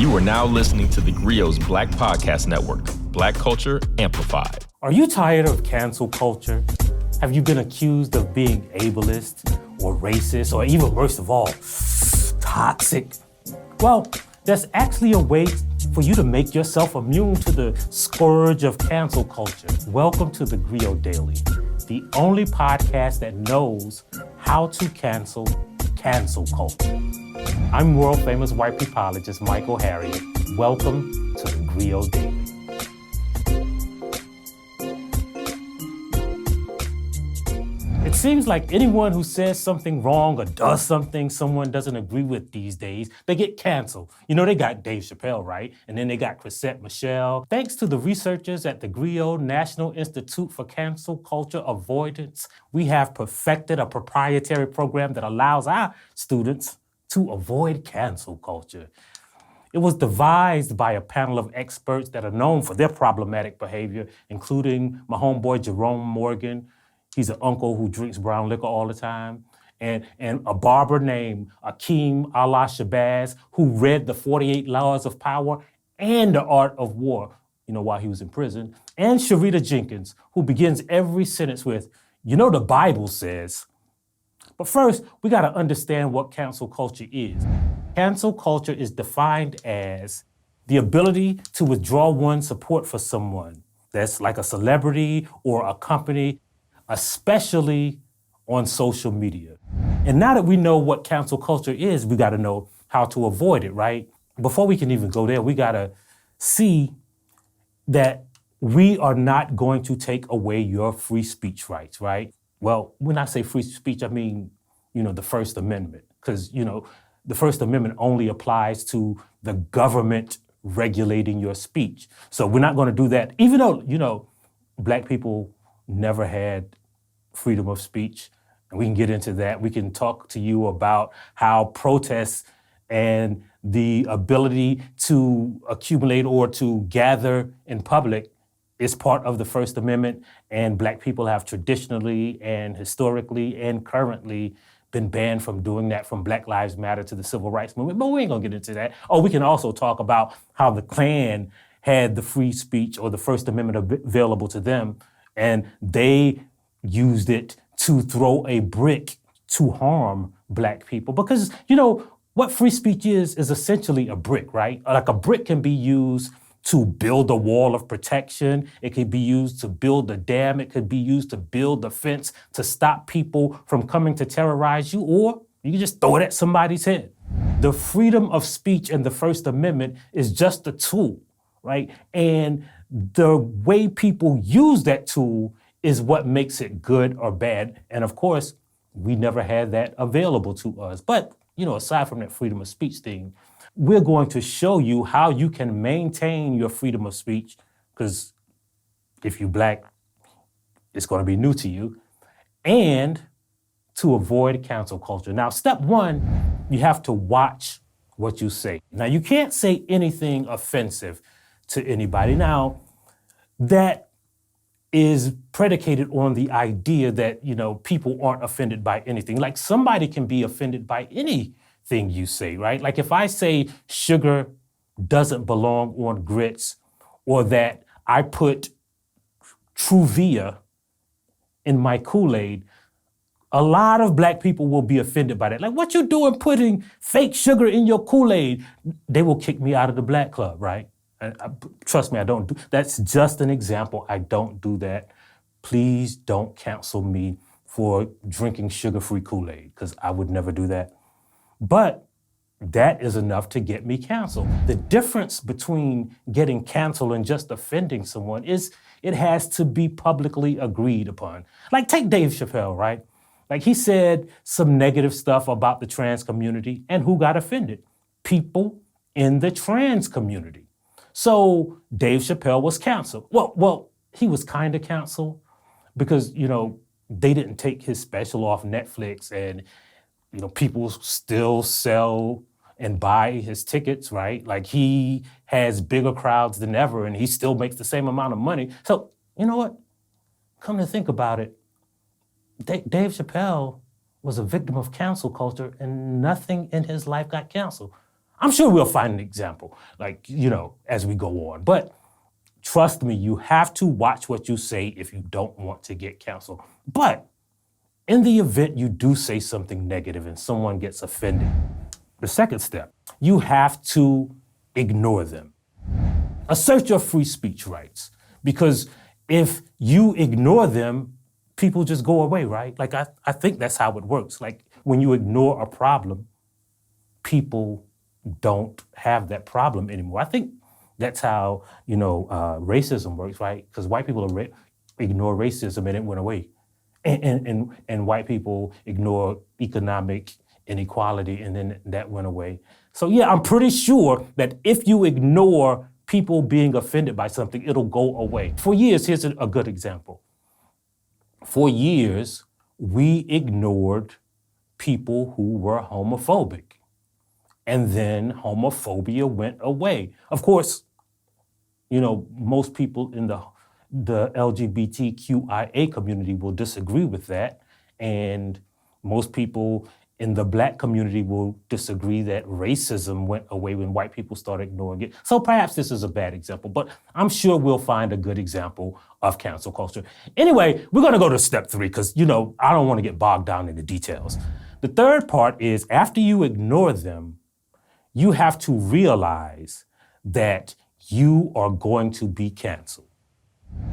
You are now listening to theGrio's Black Podcast Network, Black Culture Amplified. Are you tired of cancel culture? Have you been accused of being ableist or racist or even worse of all, toxic? Well, there's actually a way for you to make yourself immune to the scourge of cancel culture. Welcome to theGrio Daily, the only podcast that knows how to cancel culture. I'm world famous white peopleologist Michael Harriot. Welcome to theGrio Daily. It seems like anyone who says something wrong or does something someone doesn't agree with these days, they get canceled. You know, they got Dave Chappelle, right? And then they got Chrisette Michele. Thanks to the researchers at theGrio National Institute for Cancel Culture Avoidance, we have perfected a proprietary program that allows our students to avoid cancel culture. It was devised by a panel of experts that are known for their problematic behavior, including my homeboy Jerome Morgan. He's an uncle who drinks brown liquor all the time. And a barber named Akeem Allah Shabazz, who read the 48 Laws of Power and the Art of War, while he was in prison. And Sharita Jenkins, who begins every sentence with, the Bible says. But first, we gotta understand what cancel culture is. Cancel culture is defined as the ability to withdraw one's support for someone. That's like a celebrity or a company, especially on social media. And now that we know what cancel culture is, we gotta know how to avoid it, right? Before we can even go there, we gotta see that we are not going to take away your free speech rights, right? Well, when I say free speech, I mean, the First Amendment, because, the First Amendment only applies to the government regulating your speech. So we're not gonna do that, even though, Black people never had freedom of speech, and we can get into that. We can talk to you about how protests and the ability to accumulate or to gather in public is part of the First Amendment, and Black people have traditionally and historically and currently been banned from doing that, from Black Lives Matter to the Civil Rights Movement, but we ain't gonna get into that. Oh, we can also talk about how the Klan had the free speech or the First Amendment available to them, and they used it to throw a brick to harm Black people. Because, what free speech is essentially a brick, right? Like a brick can be used to build a wall of protection. It could be used to build a dam. It could be used to build a fence to stop people from coming to terrorize you, or you can just throw it at somebody's head. The freedom of speech and the First Amendment is just a tool, right? And the way people use that tool is what makes it good or bad. And of course, we never had that available to us. But, aside from that freedom of speech thing, we're going to show you how you can maintain your freedom of speech, because if you're Black, it's going to be new to you, and to avoid cancel culture. Now, step one, you have to watch what you say. Now, you can't say anything offensive to anybody. Now, that is predicated on the idea that, people aren't offended by anything. Like, somebody can be offended by anything you say, right? Like, if I say sugar doesn't belong on grits, or that I put Truvia in my Kool-Aid, a lot of Black people will be offended by that. Like, what you doing putting fake sugar in your Kool-Aid? They will kick me out of the Black Club, right? Trust me, I don't do, that's just an example. I don't do that. Please don't cancel me for drinking sugar-free Kool-Aid, because I would never do that. But that is enough to get me canceled. The difference between getting canceled and just offending someone is it has to be publicly agreed upon. Like, take Dave Chappelle, right? Like, he said some negative stuff about the trans community, and who got offended? People in the trans community. So Dave Chappelle was canceled. Well, he was kind of canceled because, they didn't take his special off Netflix, and, people still sell and buy his tickets, right? Like, he has bigger crowds than ever, and he still makes the same amount of money. So, you know what? Come to think about it, Dave Chappelle was a victim of cancel culture, and nothing in his life got canceled. I'm sure we'll find an example, as we go on. But trust me, you have to watch what you say if you don't want to get canceled. But in the event you do say something negative and someone gets offended, the second step, you have to ignore them. Assert your free speech rights, because if you ignore them, people just go away, right? I think that's how it works. Like when you ignore a problem, people don't have that problem anymore. I think that's how, racism works, right? Because white people ignore racism and it went away. And white people ignore economic inequality and then that went away. So yeah, I'm pretty sure that if you ignore people being offended by something, it'll go away. For years, here's a good example. For years, we ignored people who were homophobic. And then homophobia went away. Of course, most people in the LGBTQIA community will disagree with that. And most people in the Black community will disagree that racism went away when white people started ignoring it. So perhaps this is a bad example, but I'm sure we'll find a good example of cancel culture. Anyway, we're gonna go to step 3 because, I don't wanna get bogged down in the details. The third part is after you ignore them, you have to realize that you are going to be canceled.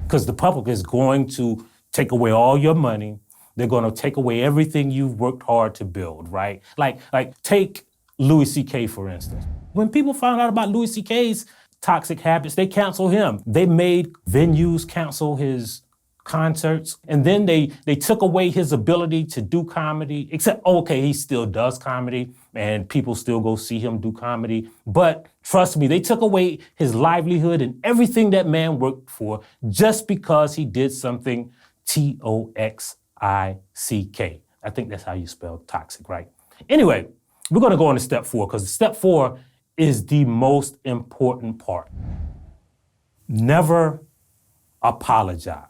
Because the public is going to take away all your money. They're going to take away everything you've worked hard to build, right? Like take Louis C.K., for instance. When people found out about Louis C.K.'s toxic habits, they canceled him. They made venues cancel his concerts. And then they took away his ability to do comedy, except, okay, he still does comedy and people still go see him do comedy. But trust me, they took away his livelihood and everything that man worked for just because he did something Toxick. I think that's how you spell toxic, right? Anyway, we're going to go on to step 4 because step 4 is the most important part. Never apologize.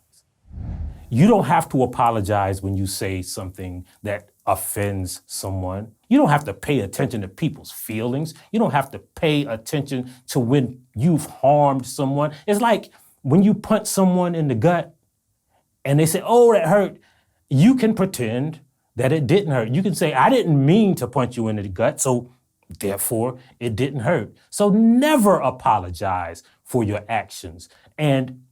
You don't have to apologize when you say something that offends someone. You don't have to pay attention to people's feelings. You don't have to pay attention to when you've harmed someone. It's like when you punch someone in the gut and they say, oh, that hurt. You can pretend that it didn't hurt. You can say, I didn't mean to punch you in the gut, so therefore it didn't hurt. So never apologize for your actions. And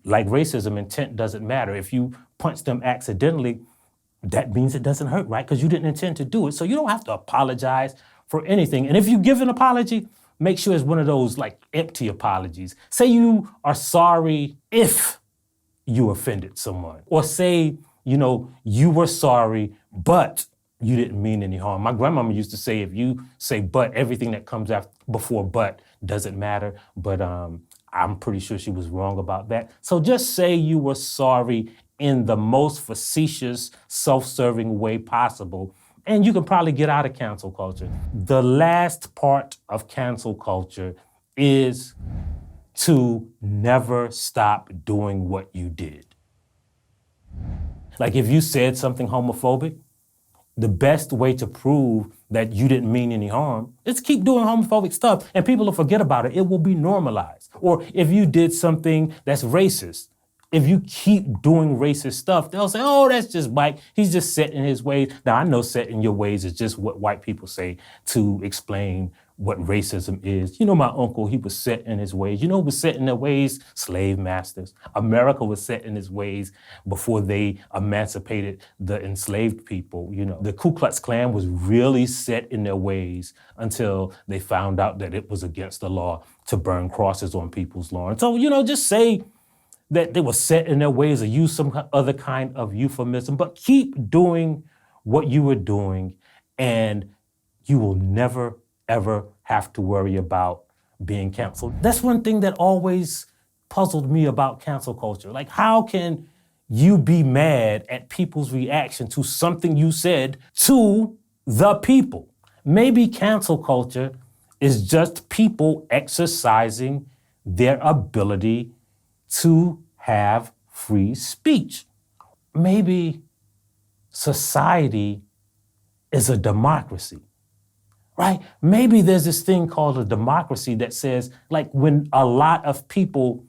like racism, intent doesn't matter. If you punch them accidentally, that means it doesn't hurt, right? Because you didn't intend to do it. So you don't have to apologize for anything. And if you give an apology, make sure it's one of those empty apologies. Say you are sorry if you offended someone. Or say, you were sorry, but you didn't mean any harm. My grandmama used to say, if you say but, everything that comes before but doesn't matter. But I'm pretty sure she was wrong about that. So just say you were sorry in the most facetious, self-serving way possible, and you can probably get out of cancel culture. The last part of cancel culture is to never stop doing what you did. Like if you said something homophobic, the best way to prove that you didn't mean any harm is keep doing homophobic stuff and people will forget about it. It will be normalized. Or if you did something that's racist, if you keep doing racist stuff, they'll say, oh, that's just Mike. He's just set in his ways. Now, I know set in your ways is just what white people say to explain what racism is. My uncle, he was set in his ways. Who was set in their ways? Slave masters. America was set in its ways before they emancipated the enslaved people. The Ku Klux Klan was really set in their ways until they found out that it was against the law to burn crosses on people's lawns. So, just say that they were set in their ways or use some other kind of euphemism, but keep doing what you were doing and you will never, ever have to worry about being canceled. That's one thing that always puzzled me about cancel culture. Like, how can you be mad at people's reaction to something you said to the people? Maybe cancel culture is just people exercising their ability to have free speech. Maybe society is a democracy, right? Maybe there's this thing called a democracy that says, like, when a lot of people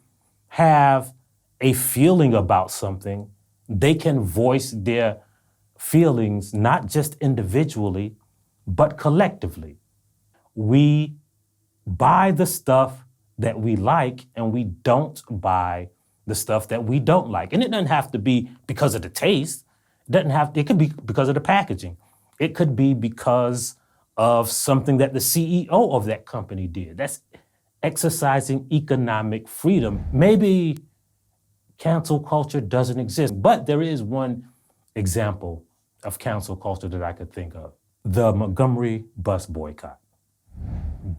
have a feeling about something, they can voice their feelings not just individually, but collectively. We buy the stuff that we like and we don't buy the stuff that we don't like. And it doesn't have to be because of the taste. It could be because of the packaging. It could be because of something that the CEO of that company did. That's exercising economic freedom. Maybe cancel culture doesn't exist, but there is one example of cancel culture that I could think of: the Montgomery bus boycott.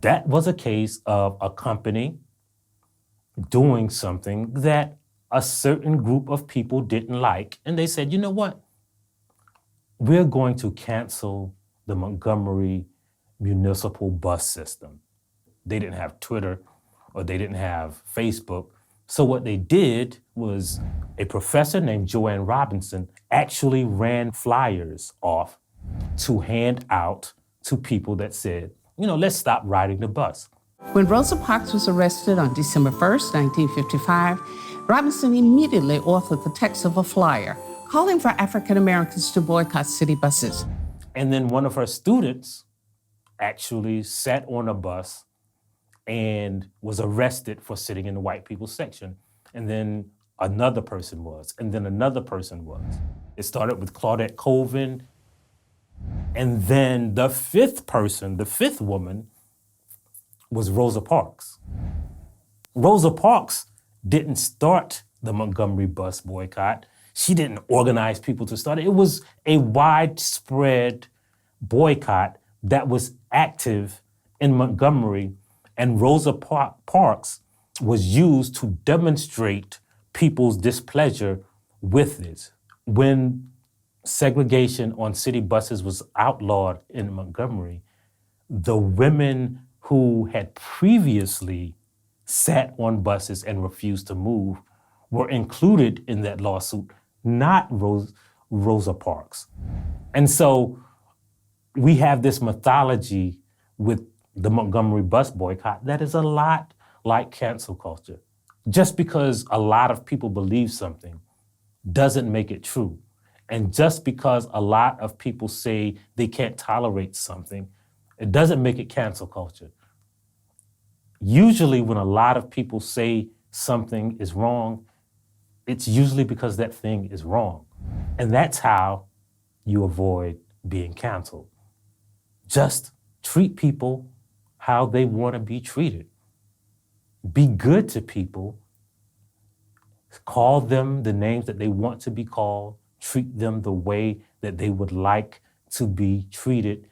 That was a case of a company doing something that a certain group of people didn't like, and they said, you know what? We're going to cancel the Montgomery municipal bus system. They didn't have Twitter or they didn't have Facebook. So what they did was a professor named Joanne Robinson actually ran flyers off to hand out to people that said, let's stop riding the bus. When Rosa Parks was arrested on December 1st, 1955, Robinson immediately authored the text of a flyer calling for African Americans to boycott city buses. And then one of her students actually sat on a bus and was arrested for sitting in the white people's section. And then another person was, and then another person was. It started with Claudette Colvin. And then the fifth woman, was Rosa Parks. Rosa Parks didn't start the Montgomery bus boycott. She didn't organize people to start it. It was a widespread boycott that was active in Montgomery, and Rosa Parks was used to demonstrate people's displeasure with it. When segregation on city buses was outlawed in Montgomery, the women who had previously sat on buses and refused to move were included in that lawsuit, not Rosa Parks. And so we have this mythology with the Montgomery bus boycott that is a lot like cancel culture. Just because a lot of people believe something doesn't make it true. And just because a lot of people say they can't tolerate something, it doesn't make it cancel culture. Usually when a lot of people say something is wrong, it's usually because that thing is wrong. And that's how you avoid being canceled. Just treat people how they want to be treated. Be good to people. Call them the names that they want to be called. Treat them the way that they would like to be treated.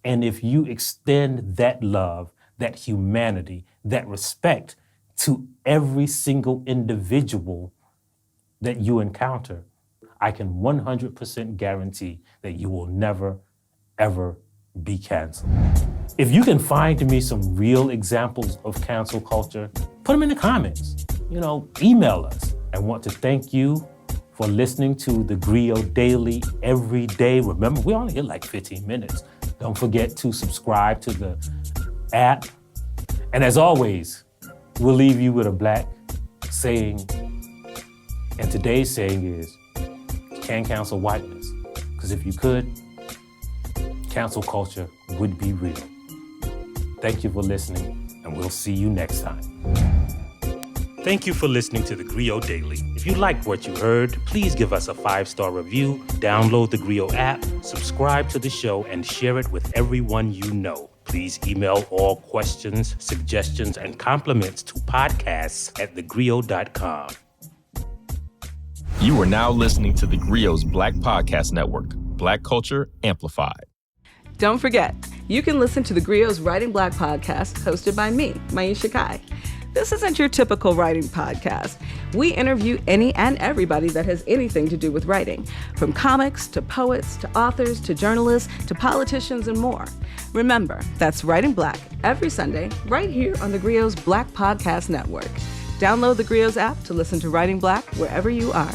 And if you extend that love, that humanity, that respect to every single individual that you encounter, I can 100% guarantee that you will never, ever be canceled. If you can find me some real examples of cancel culture, put them in the comments. Email us. I want to thank you for listening to theGrio Daily every day. Remember, we only get like 15 minutes. Don't forget to subscribe to the app. And as always, we'll leave you with a Black saying. And today's saying is, you can't cancel whiteness. Because if you could, cancel culture would be real. Thank you for listening, and we'll see you next time. Thank you for listening to theGrio Daily. If you liked what you heard, please give us a 5-star review, download the Grio app, subscribe to the show, and share it with everyone you know. Please email all questions, suggestions, and compliments to podcasts@thegrio.com. You are now listening to theGrio's Black Podcast Network, Black Culture Amplified. Don't forget, you can listen to theGrio's Writing Black podcast hosted by me, Maisha Kai. This isn't your typical writing podcast. We interview any and everybody that has anything to do with writing, from comics to poets to authors to journalists to politicians and more. Remember, that's Writing Black every Sunday right here on theGrio's Black Podcast Network. Download theGrio's app to listen to Writing Black wherever you are.